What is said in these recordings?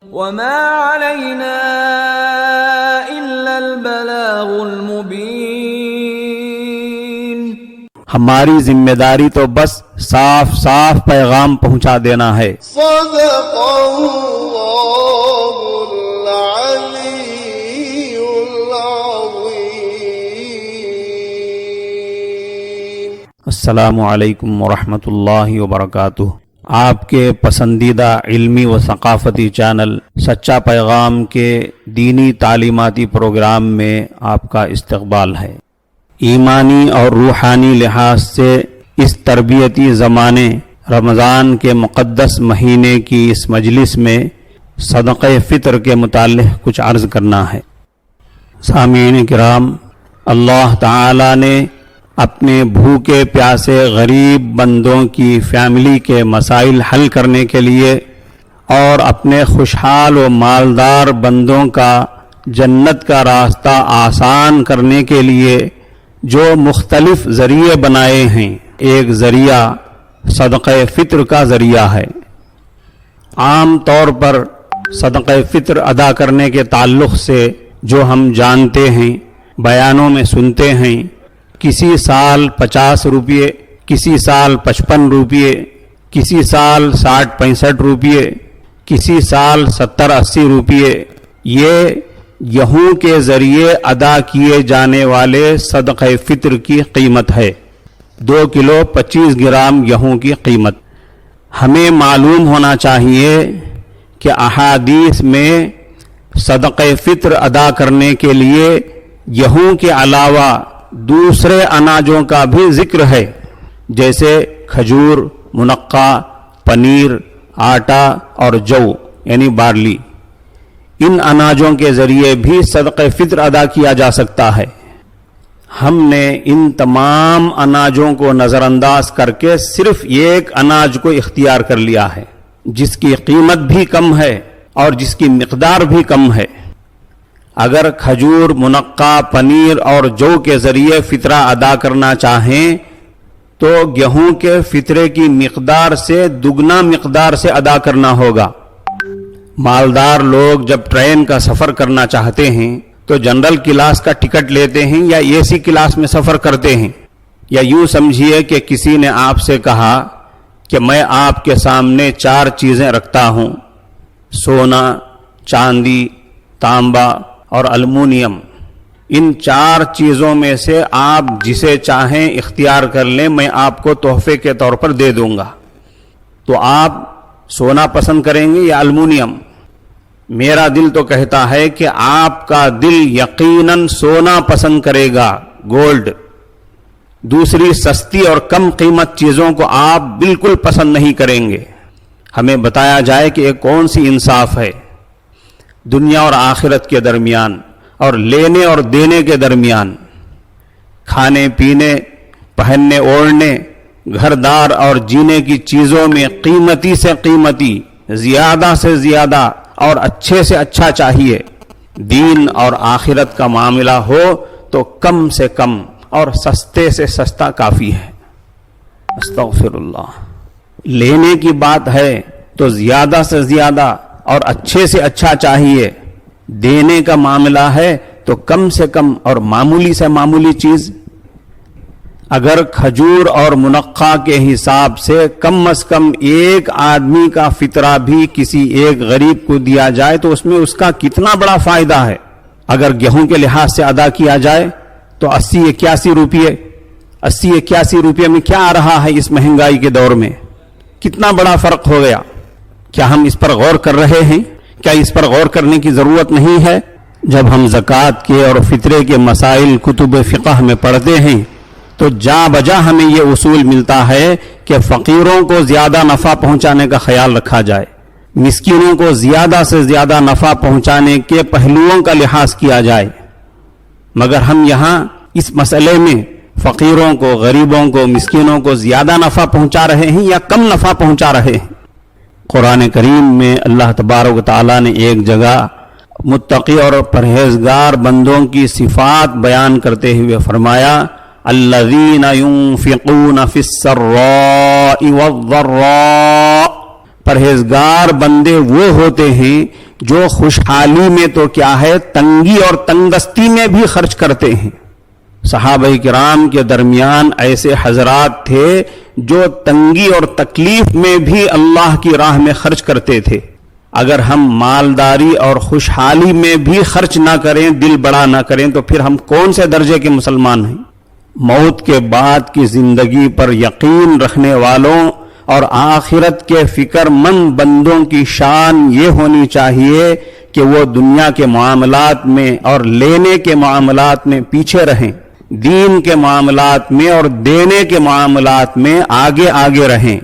وما علينا إلا البلاغ المبين. ہماری ذمہ داری تو بس صاف صاف پیغام پہنچا دینا ہے. صدق اللہ العلی العظیم. السلام علیکم ورحمۃ اللہ وبرکاتہ. آپ کے پسندیدہ علمی و ثقافتی چینل سچا پیغام کے دینی تعلیماتی پروگرام میں آپ کا استقبال ہے. ایمانی اور روحانی لحاظ سے اس تربیتی زمانے رمضان کے مقدس مہینے کی اس مجلس میں صدقہ فطر کے متعلق کچھ عرض کرنا ہے. سامعین کرام، اللہ تعالی نے اپنے بھوکے پیاسے غریب بندوں کی فیملی کے مسائل حل کرنے کے لیے اور اپنے خوشحال و مالدار بندوں کا جنت کا راستہ آسان کرنے کے لیے جو مختلف ذریعے بنائے ہیں، ایک ذریعہ صدقہ فطر کا ذریعہ ہے. عام طور پر صدقہ فطر ادا کرنے کے تعلق سے جو ہم جانتے ہیں، بیانوں میں سنتے ہیں، کسی سال 50 روپئے، کسی سال 55 روپئے، کسی سال 60-65 روپئے، کسی سال 70-80 روپئے، یہ گیہوں کے ذریعے ادا کیے جانے والے صدقہ فطر کی قیمت ہے. 2 کلو 25 گرام گیہوں کی قیمت. ہمیں معلوم ہونا چاہیے کہ احادیث میں صدقہ فطر ادا کرنے کے لیے گیہوں کے علاوہ دوسرے اناجوں کا بھی ذکر ہے، جیسے کھجور، منقع، پنیر، آٹا اور جو یعنی بارلی. ان اناجوں کے ذریعے بھی صدقہ فطر ادا کیا جا سکتا ہے. ہم نے ان تمام اناجوں کو نظر انداز کر کے صرف ایک اناج کو اختیار کر لیا ہے، جس کی قیمت بھی کم ہے اور جس کی مقدار بھی کم ہے. اگر کھجور، منقع، پنیر اور جو کے ذریعے فطرہ ادا کرنا چاہیں تو گیہوں کے فطرے کی مقدار سے دگنا مقدار سے ادا کرنا ہوگا. مالدار لوگ جب ٹرین کا سفر کرنا چاہتے ہیں تو جنرل کلاس کا ٹکٹ لیتے ہیں یا اے سی کلاس میں سفر کرتے ہیں. یا یوں سمجھیے کہ کسی نے آپ سے کہا کہ میں آپ کے سامنے 4 چیزیں رکھتا ہوں: سونا، چاندی، تانبا اور المونیم. ان 4 چیزوں میں سے آپ جسے چاہیں اختیار کر لیں، میں آپ کو تحفے کے طور پر دے دوں گا. تو آپ سونا پسند کریں گے یا المونیم؟ میرا دل تو کہتا ہے کہ آپ کا دل یقیناً سونا پسند کرے گا، گولڈ. دوسری سستی اور کم قیمت چیزوں کو آپ بالکل پسند نہیں کریں گے. ہمیں بتایا جائے کہ یہ کون سی انصاف ہے دنیا اور آخرت کے درمیان اور لینے اور دینے کے درمیان. کھانے پینے، پہننے اوڑھنے، گھردار اور جینے کی چیزوں میں قیمتی سے قیمتی، زیادہ سے زیادہ اور اچھے سے اچھا چاہیے. دین اور آخرت کا معاملہ ہو تو کم سے کم اور سستے سے سستا کافی ہے. استغفر اللہ. لینے کی بات ہے تو زیادہ سے زیادہ اور اچھے سے اچھا چاہیے. دینے کا معاملہ ہے تو کم سے کم اور معمولی سے معمولی چیز. اگر کھجور اور منقع کے حساب سے کم از کم ایک آدمی کا فطرہ بھی کسی ایک غریب کو دیا جائے تو اس میں اس کا کتنا بڑا فائدہ ہے. اگر گیہوں کے لحاظ سے ادا کیا جائے تو 80-81 روپئے میں کیا آ رہا ہے اس مہنگائی کے دور میں؟ کتنا بڑا فرق ہو گیا. کیا ہم اس پر غور کر رہے ہیں؟ کیا اس پر غور کرنے کی ضرورت نہیں ہے؟ جب ہم زکوٰۃ کے اور فطرے کے مسائل کتب فقہ میں پڑھتے ہیں تو جا بجا ہمیں یہ اصول ملتا ہے کہ فقیروں کو زیادہ نفع پہنچانے کا خیال رکھا جائے، مسکینوں کو زیادہ سے زیادہ نفع پہنچانے کے پہلوؤں کا لحاظ کیا جائے. مگر ہم یہاں اس مسئلے میں فقیروں کو، غریبوں کو، مسکینوں کو زیادہ نفع پہنچا رہے ہیں یا کم نفع پہنچا رہے ہیں؟ قرآن کریم میں اللہ تبارک و تعالیٰ نے ایک جگہ متقی اور پرہیزگار بندوں کی صفات بیان کرتے ہوئے فرمایا: الذین ينفقون فی السراء والضراء پرہیزگار بندے وہ ہوتے ہیں جو خوشحالی میں تو کیا ہے تنگی اور تنگستی میں بھی خرچ کرتے ہیں. صحابہ کرام کے درمیان ایسے حضرات تھے جو تنگی اور تکلیف میں بھی اللہ کی راہ میں خرچ کرتے تھے. اگر ہم مالداری اور خوشحالی میں بھی خرچ نہ کریں، دل بڑا نہ کریں، تو پھر ہم کون سے درجے کے مسلمان ہیں؟ موت کے بعد کی زندگی پر یقین رکھنے والوں اور آخرت کے فکر مند بندوں کی شان یہ ہونی چاہیے کہ وہ دنیا کے معاملات میں اور لینے کے معاملات میں پیچھے رہیں، دین کے معاملات میں اور دینے کے معاملات میں آگے آگے رہیں.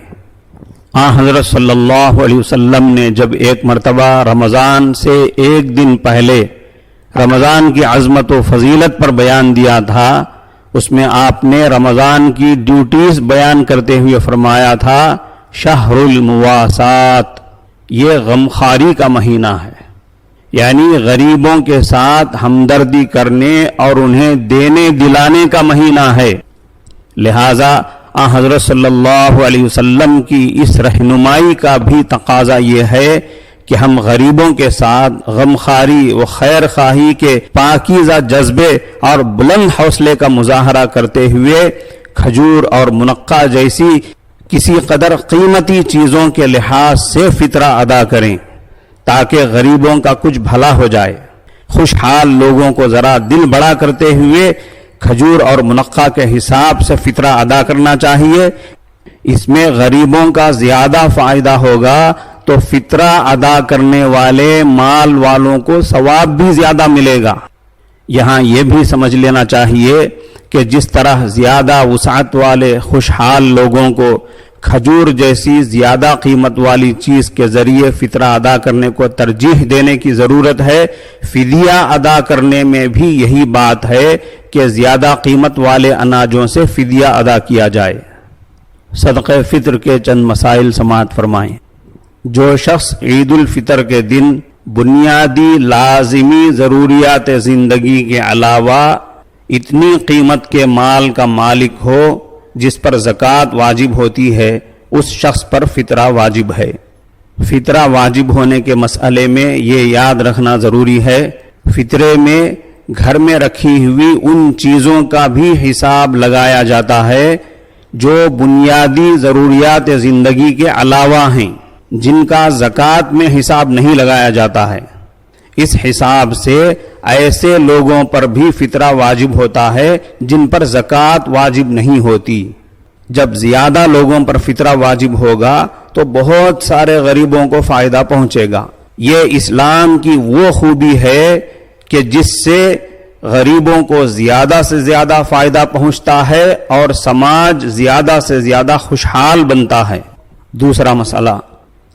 حضرت صلی اللہ علیہ وسلم نے جب ایک مرتبہ رمضان سے ایک دن پہلے رمضان کی عظمت و فضیلت پر بیان دیا تھا، اس میں آپ نے رمضان کی ڈیوٹیز بیان کرتے ہوئے فرمایا تھا شہر المواسات، یہ غمخواری کا مہینہ ہے، یعنی غریبوں کے ساتھ ہمدردی کرنے اور انہیں دینے دلانے کا مہینہ ہے. لہذا حضرت صلی اللہ علیہ وسلم کی اس رہنمائی کا بھی تقاضا یہ ہے کہ ہم غریبوں کے ساتھ غمخواری و خیر خواہی کے پاکیزہ جذبے اور بلند حوصلے کا مظاہرہ کرتے ہوئے کھجور اور منقہ جیسی کسی قدر قیمتی چیزوں کے لحاظ سے فطرہ ادا کریں تاکہ غریبوں کا کچھ بھلا ہو جائے. خوشحال لوگوں کو ذرا دل بڑا کرتے ہوئے کھجور اور منقہ کے حساب سے فطرہ ادا کرنا چاہیے. اس میں غریبوں کا زیادہ فائدہ ہوگا تو فطرہ ادا کرنے والے مال والوں کو ثواب بھی زیادہ ملے گا. یہاں یہ بھی سمجھ لینا چاہیے کہ جس طرح زیادہ وسعت والے خوشحال لوگوں کو کھجور جیسی زیادہ قیمت والی چیز کے ذریعے فطرہ ادا کرنے کو ترجیح دینے کی ضرورت ہے، فدیہ ادا کرنے میں بھی یہی بات ہے کہ زیادہ قیمت والے اناجوں سے فدیہ ادا کیا جائے. صدقہ فطر کے چند مسائل سماعت فرمائیں. جو شخص عید الفطر کے دن بنیادی لازمی ضروریات زندگی کے علاوہ اتنی قیمت کے مال کا مالک ہو جس پر زکوٰۃ واجب ہوتی ہے، اس شخص پر فطرہ واجب ہے. فطرہ واجب ہونے کے مسئلے میں یہ یاد رکھنا ضروری ہے، فطرے میں گھر میں رکھی ہوئی ان چیزوں کا بھی حساب لگایا جاتا ہے جو بنیادی ضروریات زندگی کے علاوہ ہیں، جن کا زکوٰۃ میں حساب نہیں لگایا جاتا ہے. اس حساب سے ایسے لوگوں پر بھی فطرہ واجب ہوتا ہے جن پر زکوٰۃ واجب نہیں ہوتی. جب زیادہ لوگوں پر فطرہ واجب ہوگا تو بہت سارے غریبوں کو فائدہ پہنچے گا. یہ اسلام کی وہ خوبی ہے کہ جس سے غریبوں کو زیادہ سے زیادہ فائدہ پہنچتا ہے اور سماج زیادہ سے زیادہ خوشحال بنتا ہے. دوسرا مسئلہ،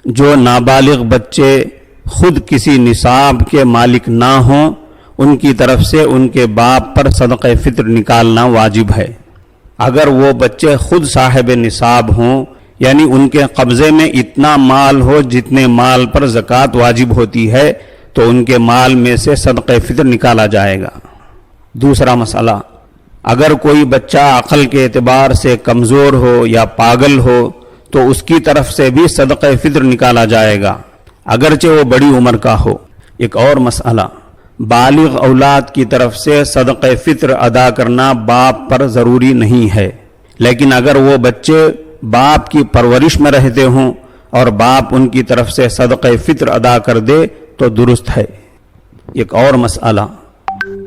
جو نابالغ بچے خود کسی نصاب کے مالک نہ ہوں، ان کی طرف سے ان کے باپ پر صدقہ فطر نکالنا واجب ہے. اگر وہ بچے خود صاحب نصاب ہوں، یعنی ان کے قبضے میں اتنا مال ہو جتنے مال پر زکوٰۃ واجب ہوتی ہے، تو ان کے مال میں سے صدقہ فطر نکالا جائے گا. دوسرا مسئلہ، اگر کوئی بچہ عقل کے اعتبار سے کمزور ہو یا پاگل ہو تو اس کی طرف سے بھی صدقہ فطر نکالا جائے گا، اگرچہ وہ بڑی عمر کا ہو. ایک اور مسئلہ، بالغ اولاد کی طرف سے صدقہ فطر ادا کرنا باپ پر ضروری نہیں ہے، لیکن اگر وہ بچے باپ کی پرورش میں رہتے ہوں اور باپ ان کی طرف سے صدقہ فطر ادا کر دے تو درست ہے. ایک اور مسئلہ،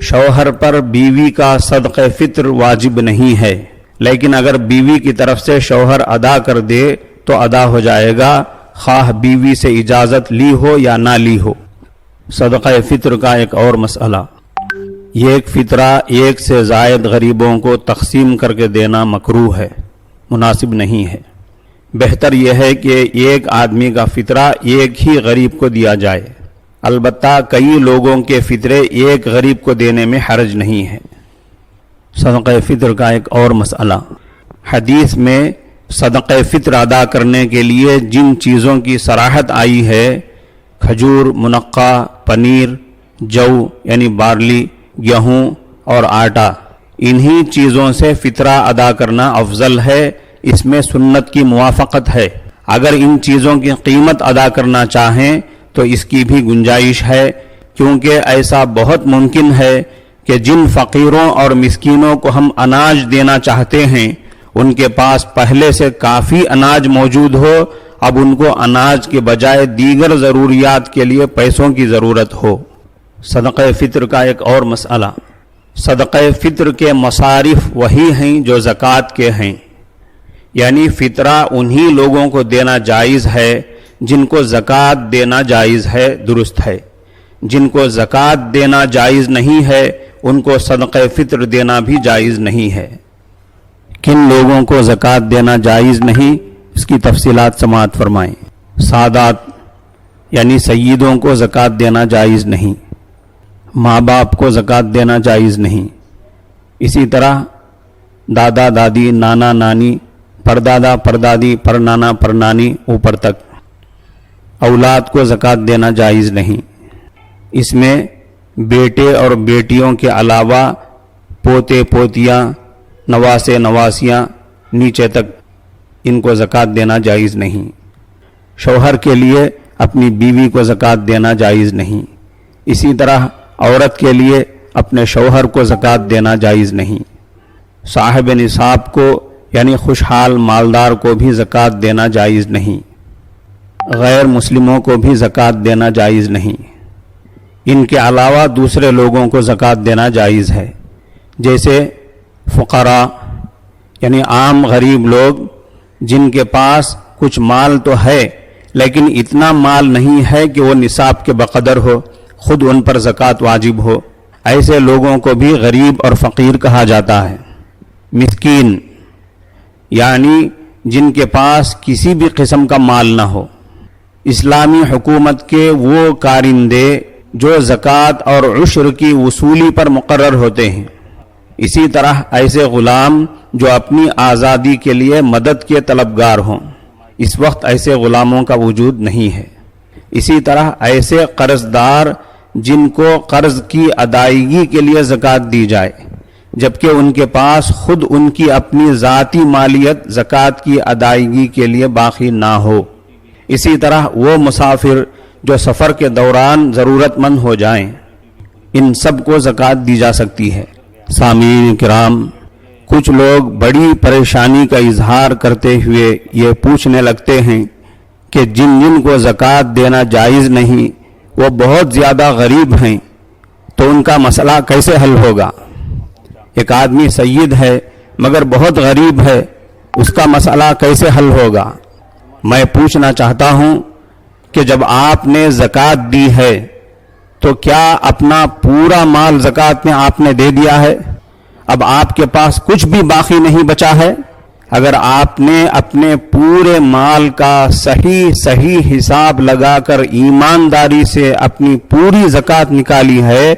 شوہر پر بیوی کا صدقہ فطر واجب نہیں ہے، لیکن اگر بیوی کی طرف سے شوہر ادا کر دے تو ادا ہو جائے گا، خواہ بیوی سے اجازت لی ہو یا نہ لی ہو. صدقہ فطر کا ایک اور مسئلہ، یہ ایک فطرہ ایک سے زائد غریبوں کو تقسیم کر کے دینا مکروہ ہے، مناسب نہیں ہے. بہتر یہ ہے کہ ایک آدمی کا فطرہ ایک ہی غریب کو دیا جائے. البتہ کئی لوگوں کے فطرے ایک غریب کو دینے میں حرج نہیں ہے. صدقہ فطر کا ایک اور مسئلہ، حدیث میں صدقہ فطر ادا کرنے کے لیے جن چیزوں کی صراحت آئی ہے، کھجور، منقہ، پنیر، جو یعنی بارلی، گیہوں اور آٹا، انہی چیزوں سے فطرہ ادا کرنا افضل ہے. اس میں سنت کی موافقت ہے. اگر ان چیزوں کی قیمت ادا کرنا چاہیں تو اس کی بھی گنجائش ہے، کیونکہ ایسا بہت ممکن ہے کہ جن فقیروں اور مسکینوں کو ہم اناج دینا چاہتے ہیں ان کے پاس پہلے سے کافی اناج موجود ہو، اب ان کو اناج کے بجائے دیگر ضروریات کے لیے پیسوں کی ضرورت ہو۔ صدقہ فطر کا ایک اور مسئلہ، صدقہ فطر کے مصارف وہی ہیں جو زکوٰۃ کے ہیں، یعنی فطرہ انہی لوگوں کو دینا جائز ہے جن کو زکوٰۃ دینا جائز ہے، درست ہے۔ جن کو زکوٰۃ دینا جائز نہیں ہے ان کو صدقہ فطر دینا بھی جائز نہیں ہے۔ کن لوگوں کو زکوٰۃ دینا جائز نہیں، اس کی تفصیلات سماعت فرمائیں۔ سادات یعنی سیدوں کو زکوٰۃ دینا جائز نہیں، ماں باپ کو زکوٰۃ دینا جائز نہیں، اسی طرح دادا دادی، نانا نانی، پردادا پردادی، پرنانا پرنانی اوپر تک اولاد کو زکوٰۃ دینا جائز نہیں۔ اس میں بیٹے اور بیٹیوں کے علاوہ پوتے پوتیاں، نواسے نواسیاں نیچے تک ان کو زکوٰۃ دینا جائز نہیں۔ شوہر کے لیے اپنی بیوی کو زکوٰۃ دینا جائز نہیں، اسی طرح عورت کے لیے اپنے شوہر کو زکوٰۃ دینا جائز نہیں۔ صاحب نصاب کو یعنی خوشحال مالدار کو بھی زکوٰۃ دینا جائز نہیں، غیر مسلموں کو بھی زکوٰۃ دینا جائز نہیں۔ ان کے علاوہ دوسرے لوگوں کو زکوٰۃ دینا جائز ہے، جیسے فقراء یعنی عام غریب لوگ جن کے پاس کچھ مال تو ہے لیکن اتنا مال نہیں ہے کہ وہ نصاب کے بقدر ہو، خود ان پر زکوٰۃ واجب ہو، ایسے لوگوں کو بھی غریب اور فقیر کہا جاتا ہے۔ مسکین یعنی جن کے پاس کسی بھی قسم کا مال نہ ہو۔ اسلامی حکومت کے وہ کارندے جو زکوٰۃ اور عشر کی وصولی پر مقرر ہوتے ہیں، اسی طرح ایسے غلام جو اپنی آزادی کے لیے مدد کے طلبگار ہوں، اس وقت ایسے غلاموں کا وجود نہیں ہے۔ اسی طرح ایسے قرض دار جن کو قرض کی ادائیگی کے لیے زکوٰۃ دی جائے جبکہ ان کے پاس خود ان کی اپنی ذاتی مالیت زکوٰۃ کی ادائیگی کے لیے باقی نہ ہو۔ اسی طرح وہ مسافر جو سفر کے دوران ضرورت مند ہو جائیں، ان سب کو زکوٰۃ دی جا سکتی ہے۔ سامعین کرام، کچھ لوگ بڑی پریشانی کا اظہار کرتے ہوئے یہ پوچھنے لگتے ہیں کہ جن جن کو زکوٰۃ دینا جائز نہیں وہ بہت زیادہ غریب ہیں، تو ان کا مسئلہ کیسے حل ہوگا؟ ایک آدمی سید ہے مگر بہت غریب ہے، اس کا مسئلہ کیسے حل ہوگا؟ میں پوچھنا چاہتا ہوں کہ جب آپ نے زکوٰۃ دی ہے تو کیا اپنا پورا مال زکوٰۃ میں آپ نے دے دیا ہے؟ اب آپ کے پاس کچھ بھی باقی نہیں بچا ہے؟ اگر آپ نے اپنے پورے مال کا صحیح حساب لگا کر ایمانداری سے اپنی پوری زکوٰۃ نکالی ہے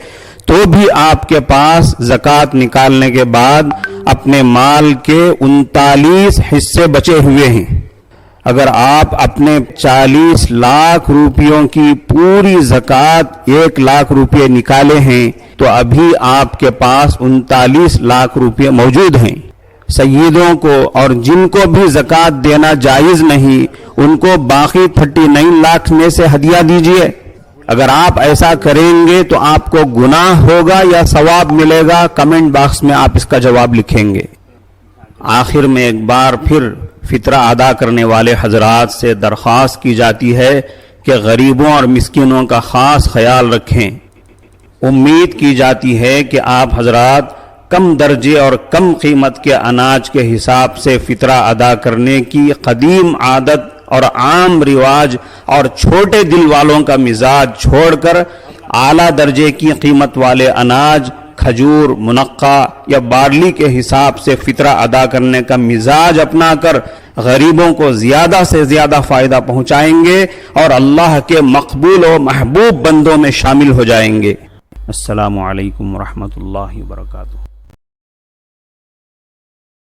تو بھی آپ کے پاس زکوٰۃ نکالنے کے بعد اپنے مال کے 39 حصے بچے ہوئے ہیں۔ اگر آپ اپنے 40 لاکھ روپیوں کی پوری زکوٰۃ 1 لاکھ روپے نکالے ہیں تو ابھی آپ کے پاس 39 لاکھ روپے موجود ہیں۔ سیدوں کو اور جن کو بھی زکوٰۃ دینا جائز نہیں ان کو باقی 39 لاکھ میں سے ہدیہ دیجئے۔ اگر آپ ایسا کریں گے تو آپ کو گناہ ہوگا یا ثواب ملے گا؟ کمنٹ باکس میں آپ اس کا جواب لکھیں گے۔ آخر میں ایک بار پھر فطرہ ادا کرنے والے حضرات سے درخواست کی جاتی ہے کہ غریبوں اور مسکینوں کا خاص خیال رکھیں۔ امید کی جاتی ہے کہ آپ حضرات کم درجے اور کم قیمت کے اناج کے حساب سے فطرہ ادا کرنے کی قدیم عادت اور عام رواج اور چھوٹے دل والوں کا مزاج چھوڑ کر اعلیٰ درجے کی قیمت والے اناج، کھجور، منقع یا بارلی کے حساب سے فطرہ ادا کرنے کا مزاج اپنا کر غریبوں کو زیادہ سے زیادہ فائدہ پہنچائیں گے اور اللہ کے مقبول و محبوب بندوں میں شامل ہو جائیں گے۔ السلام علیکم ورحمۃ اللہ وبرکاتہ۔